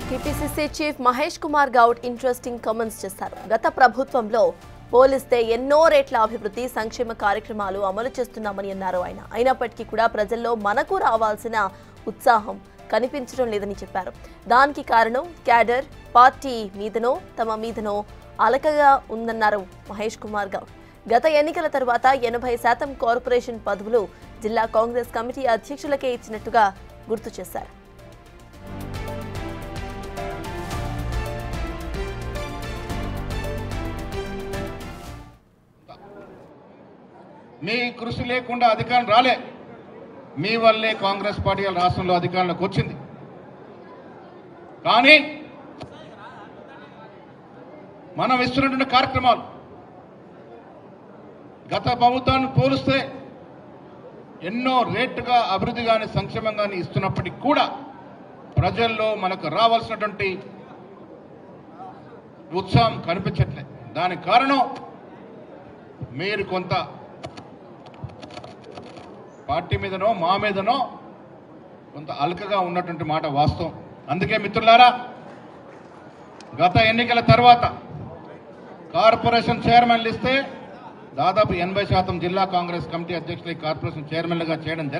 TPCC chief Mahesh Kumar Goud interesting comments చేశారు. గత ప్రభుత్వంలో పోలిస్తే ఎన్నో రేట్ల అభివృద్ధి సంక్షేమ కార్యక్రమాలు అమలు చేస్తున్నామని అన్నారు ఆయన. అయినప్పటికీ కూడా ప్రజల్లో మనకు రావాల్సిన ఉత్సాహం కనిపించడం లేదని చెప్పారు. దానికి కారణం క్యాడర్ పార్టీ మీదనో తమ మీదనో అలకగా ఉందన్నారు మహేష్ కుమార్ గౌడ్. గత ఎన్నికల తర్వాత 80% కార్పొరేషన్ పదవులు జిల్లా కాంగ్రెస్ కమిటీ అధ్యక్షులకే ఇచ్చినట్టుగా గుర్తు చేశారు. మీ కృషి లేకుండా అధికారం రాలే. మీ వల్లే కాంగ్రెస్ పార్టీ రాష్ట్రంలో అధికారంలోకి వచ్చింది. కానీ మనం ఇస్తున్నటువంటి కార్యక్రమాలు గత ప్రభుత్వాన్ని పోలిస్తే ఎన్నో రేటుగా అభివృద్ధి కానీ సంక్షేమం కానీ ఇస్తున్నప్పటికీ కూడా ప్రజల్లో మనకు రావాల్సినటువంటి ఉత్సాహం కనిపించట్లేదు. దానికి కారణం మీరు కొంత పార్టీ మీదనో మా మీదనో కొంత అలకగా ఉన్నటువంటి మాట వాస్తవం. అందుకే మిత్రులారా, గత ఎన్నికల తర్వాత కార్పొరేషన్ చైర్మన్లు ఇస్తే దాదాపు 80% జిల్లా కాంగ్రెస్ కమిటీ అధ్యక్షులు కార్పొరేషన్ చైర్మన్లుగా చేయడం జరిగింది.